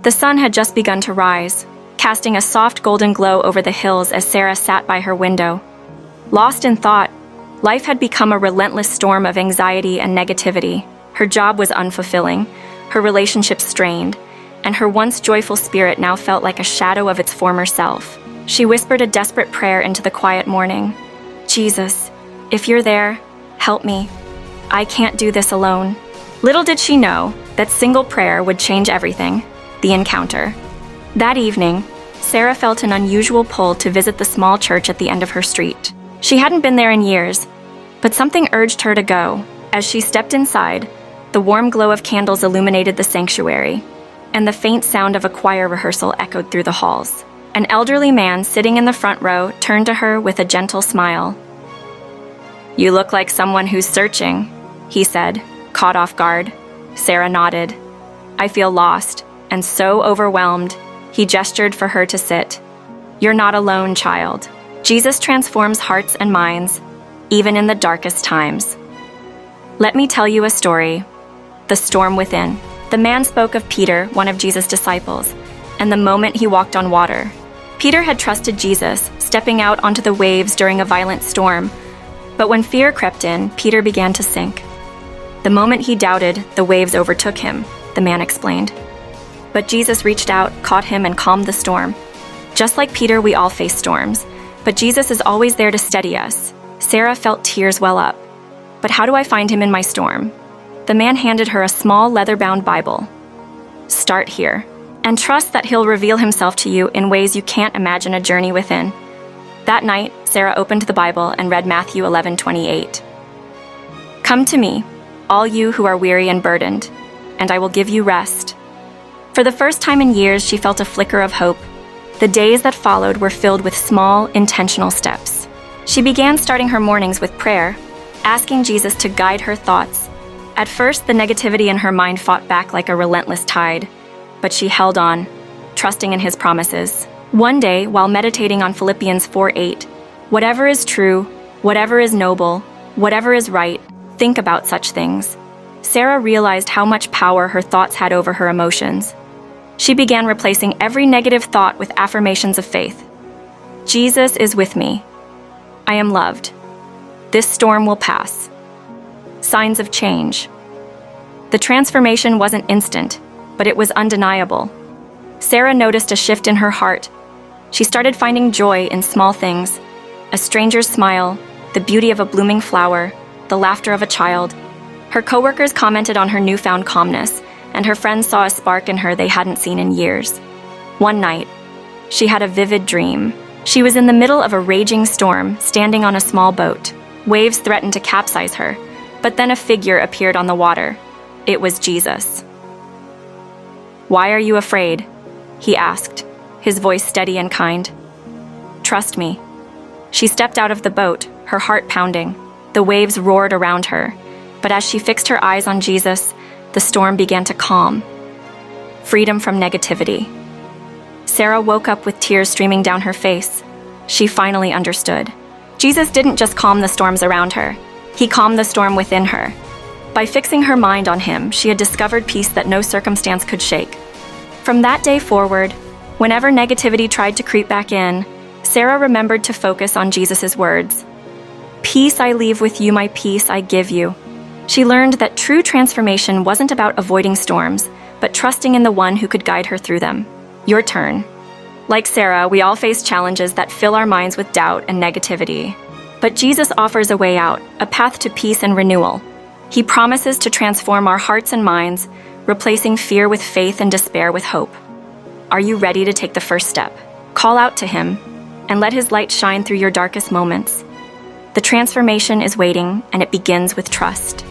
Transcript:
The sun had just begun to rise, casting a soft golden glow over the hills as Sarah sat by her window. Lost in thought, life had become a relentless storm of anxiety and negativity. Her job was unfulfilling, her relationships strained, and her once joyful spirit now felt like a shadow of its former self. She whispered a desperate prayer into the quiet morning. "Jesus, if you're there, help me. I can't do this alone." Little did she know that single prayer would change everything, the encounter. That evening, Sarah felt an unusual pull to visit the small church at the end of her street. She hadn't been there in years, but something urged her to go. As she stepped inside, the warm glow of candles illuminated the sanctuary, and the faint sound of a choir rehearsal echoed through the halls. An elderly man sitting in the front row turned to her with a gentle smile. "You look like someone who's searching," he said, caught off guard. Sarah nodded. "I feel lost and so overwhelmed." He gestured for her to sit. "You're not alone, child. Jesus transforms hearts and minds, even in the darkest times. Let me tell you a story. The storm within." The man spoke of Peter, one of Jesus' disciples, and the moment he walked on water. Peter had trusted Jesus, stepping out onto the waves during a violent storm. But when fear crept in, Peter began to sink. The moment he doubted, the waves overtook him, the man explained. But Jesus reached out, caught him, and calmed the storm. Just like Peter, we all face storms, but Jesus is always there to steady us. Sarah felt tears well up. "But how do I find him in my storm?" The man handed her a small leather-bound Bible. "Start here, and trust that he'll reveal himself to you in ways you can't imagine. A journey within." That night, Sarah opened the Bible and read Matthew 11:28. "Come to me, all you who are weary and burdened, and I will give you rest." For the first time in years, she felt a flicker of hope. The days that followed were filled with small, intentional steps. She began starting her mornings with prayer, asking Jesus to guide her thoughts. At first, the negativity in her mind fought back like a relentless tide, but she held on, trusting in his promises. One day, while meditating on Philippians 4:8, "Whatever is true, whatever is noble, whatever is right, think about such things," Sarah realized how much power her thoughts had over her emotions. She began replacing every negative thought with affirmations of faith. "Jesus is with me. I am loved. This storm will pass." Signs of change. The transformation wasn't instant, but it was undeniable. Sarah noticed a shift in her heart. She started finding joy in small things: a stranger's smile, the beauty of a blooming flower, the laughter of a child. Her coworkers commented on her newfound calmness, and her friends saw a spark in her they hadn't seen in years. One night, she had a vivid dream. She was in the middle of a raging storm, standing on a small boat. Waves threatened to capsize her, but then a figure appeared on the water. It was Jesus. "Why are you afraid?" he asked, his voice steady and kind. "Trust me." She stepped out of the boat, her heart pounding. The waves roared around her, but as she fixed her eyes on Jesus, the storm began to calm. Freedom from negativity. Sarah woke up with tears streaming down her face. She finally understood. Jesus didn't just calm the storms around her. He calmed the storm within her. By fixing her mind on him, she had discovered peace that no circumstance could shake. From that day forward, whenever negativity tried to creep back in, Sarah remembered to focus on Jesus' words. "Peace I leave with you, my peace I give you." She learned that true transformation wasn't about avoiding storms, but trusting in the one who could guide her through them. Your turn. Like Sarah, we all face challenges that fill our minds with doubt and negativity. But Jesus offers a way out, a path to peace and renewal. He promises to transform our hearts and minds, replacing fear with faith and despair with hope. Are you ready to take the first step? Call out to him, and let his light shine through your darkest moments. The transformation is waiting, and it begins with trust.